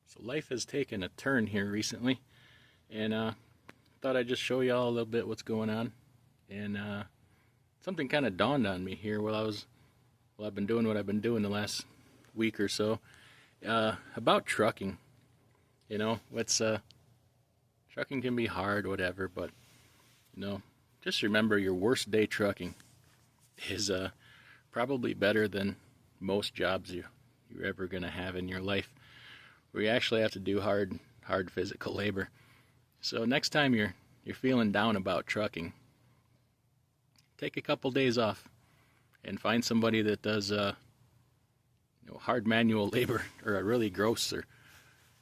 So life has taken a turn here recently, and thought I'd just show y'all a little bit what's going on. And something kind of dawned on me here while I've been doing what I've been doing the last week or so about trucking. You know, trucking can be hard, whatever, but you know, just remember your worst day trucking is probably better than most jobs you're ever gonna have in your life, where you actually have to do hard physical labor. So next time you're feeling down about trucking, take a couple days off and find somebody that does hard manual labor or a really gross or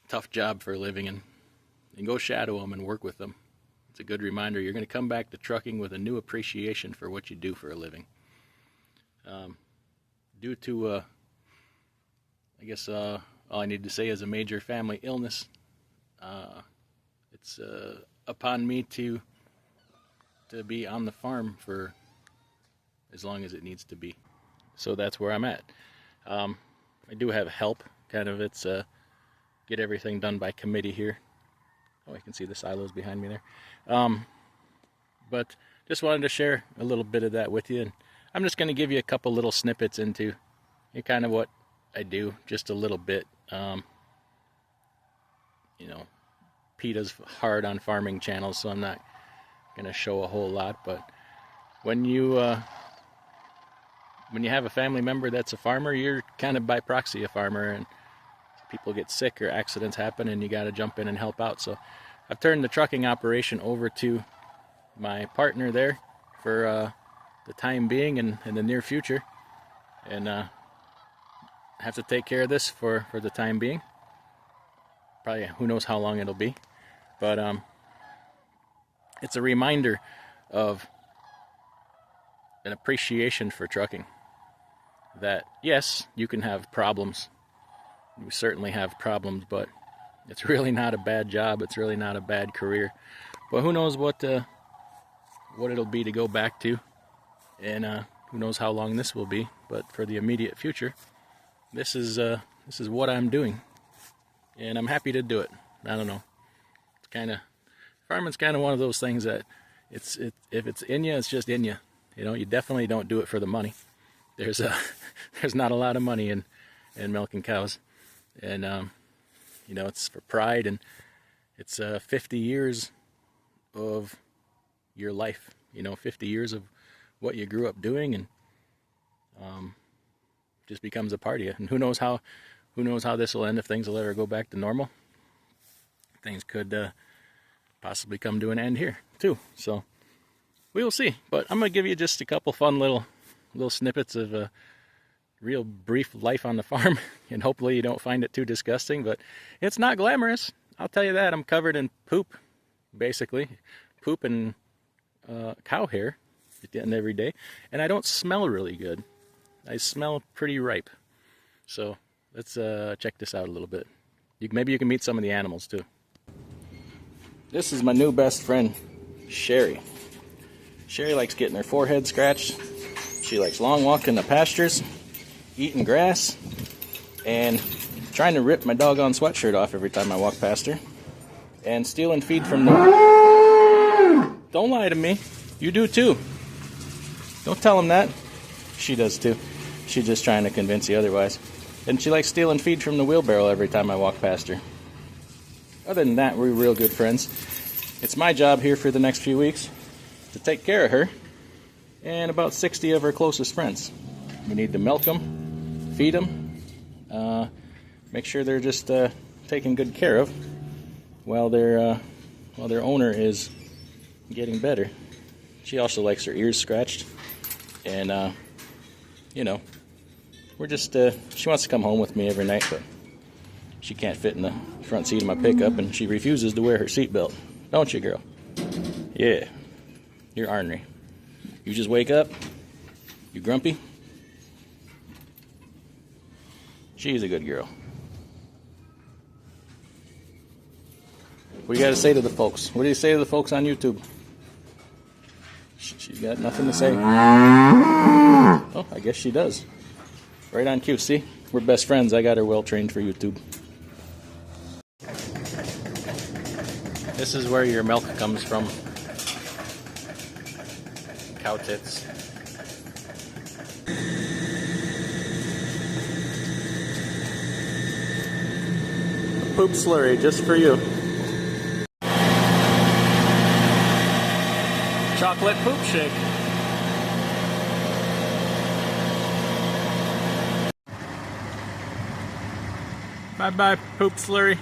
tough job for a living, and go shadow them and work with them. It's a good reminder you're going to come back to trucking with a new appreciation for what you do for a living. Due to I guess all I need to say is a major family illness, it's upon me to be on the farm for as long as it needs to be. So that's where I'm at. I do have help, kind of. It's get everything done by committee here. Oh, I can see the silos behind me there. But just wanted to share a little bit of that with you, and I'm just going to give you a couple little snippets into kind of what I do, just a little bit. PETA's hard on farming channels, so I'm not going to show a whole lot. But when you have a family member that's a farmer, you're kind of by proxy a farmer, and people get sick or accidents happen, and you got to jump in and help out. So I've turned the trucking operation over to my partner there for the time being and in the near future, and have to take care of this for the time being. Probably who knows how long it'll be, but it's a reminder of an appreciation for trucking, that yes, you can have problems. You certainly have problems, but it's really not a bad job. It's really not a bad career. But who knows what it'll be to go back to, and who knows how long this will be. But for the immediate future, this is what I'm doing, and I'm happy to do it. I don't know. It's farming's kind of one of those things that if it's in you, it's just in you. You definitely don't do it for the money. There's not a lot of money in milking cows, and it's for pride, and it's 50 years of your life. 50 years of what you grew up doing, and just becomes a part of you. And who knows how this will end, if things will ever go back to normal. Things could possibly come to an end here too. So we will see. But I'm gonna give you just a couple fun little snippets of a real brief life on the farm, and hopefully you don't find it too disgusting. But it's not glamorous, I'll tell you that. I'm covered in poop, basically poop and cow hair at the end of every day, and I don't smell really good. I smell pretty ripe. So let's check this out a little bit. Maybe you can meet some of the animals too. This is my new best friend, Sherry. Sherry likes getting her forehead scratched. She likes long walking the pastures, eating grass, and trying to rip my doggone sweatshirt off every time I walk past her, and stealing feed from the... Don't lie to me. You do too. Don't tell him that. She does too. She's just trying to convince you otherwise. And she likes stealing feed from the wheelbarrow every time I walk past her. Other than that, we're real good friends. It's my job here for the next few weeks to take care of her and about 60 of her closest friends. We need to milk them, feed them, make sure they're just taken good care of while their owner is getting better. She also likes her ears scratched, and we're just she wants to come home with me every night, but she can't fit in the front seat of my pickup, and she refuses to wear her seatbelt. Don't you, girl? Yeah, you're ornery. You just wake up, you grumpy. She's a good girl. What do you got to say to the folks? What do you say to the folks on YouTube? She's got nothing to say. Oh, I guess she does. Right on cue. See? We're best friends. I got her well trained for YouTube. This is where your milk comes from. Cow tits. Poop slurry just for you. Chocolate poop shake. Bye-bye, poop slurry.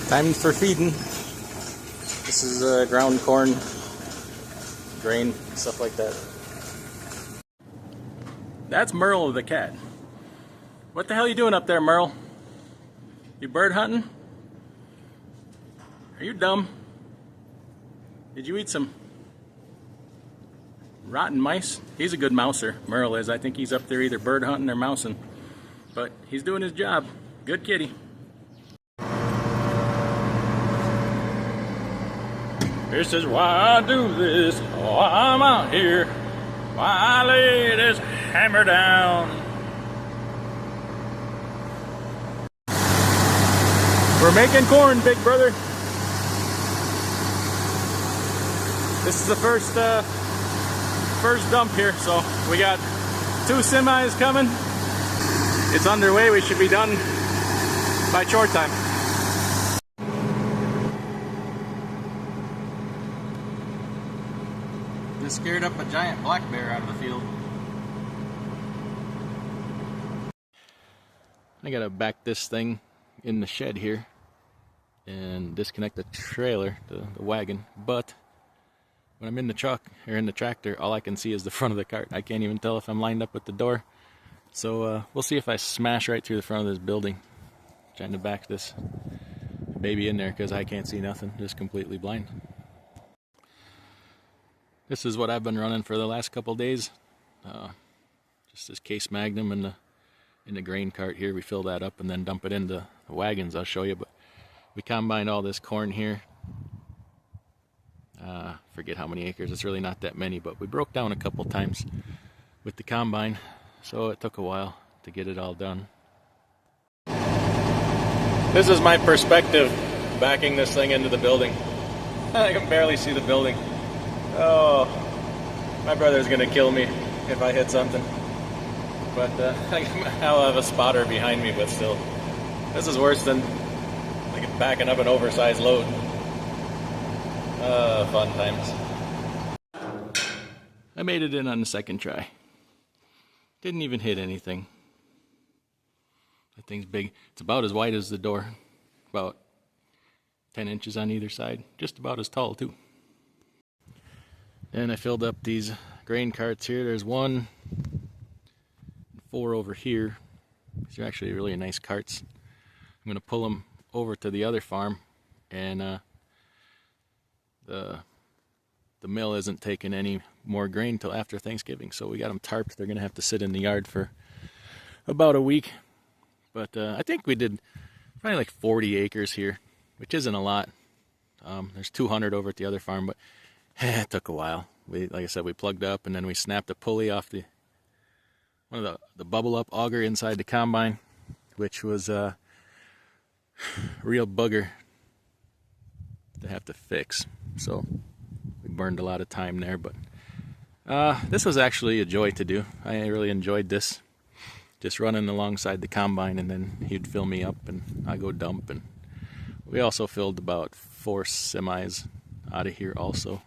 Time for feeding. This is ground corn, grain, stuff like that. That's Merle the cat. What the hell are you doing up there, Merle? You bird hunting? Are you dumb? Did you eat some rotten mice? He's a good mouser, Merle is. I think he's up there either bird hunting or mousing. But he's doing his job. Good kitty. This is why I do this. Oh, I'm out here. Why I lay this hammer down. We're making corn, big brother. This is the first dump here, so we got 2 semis coming. It's underway. We should be done by chore time. Just scared up a giant black bear out of the field. I gotta back this thing in the shed here and disconnect the trailer, the wagon. But when I'm in the truck or in the tractor, all I can see is the front of the cart. I can't even tell if I'm lined up with the door. So we'll see if I smash right through the front of this building. Trying to back this baby in there because I can't see nothing, just completely blind. This is what I've been running for the last couple days. Just this case magnum in the grain cart here. We fill that up and then dump it into the wagons. I'll show you. But we combined all this corn here. Forget how many acres. It's really not that many, but we broke down a couple times with the combine, so it took a while to get it all done. This is my perspective backing this thing into the building. I can barely see the building. Oh, my brother's gonna kill me if I hit something. But I'll have a spotter behind me, but still. This is worse than like backing up an oversized load. Fun times. I made it in on the second try. Didn't even hit anything. That thing's big. It's about as wide as the door. About 10 inches on either side. Just about as tall too. And I filled up these grain carts here. There's 1, 4 over here. These are actually really nice carts. I'm going to pull them over to the other farm, and the mill isn't taking any more grain till after Thanksgiving, so we got them tarped. They're going to have to sit in the yard for about a week. But I think we did probably like 40 acres here, which isn't a lot. There's 200 over at the other farm, but it took a while. Like I said, we plugged up and then we snapped a pulley off one of the bubble up auger inside the combine, which was a real bugger to have to fix. So we burned a lot of time there, but this was actually a joy to do. I really enjoyed this, just running alongside the combine, and then he'd fill me up and I go dump. And we also filled about 4 semis out of here also.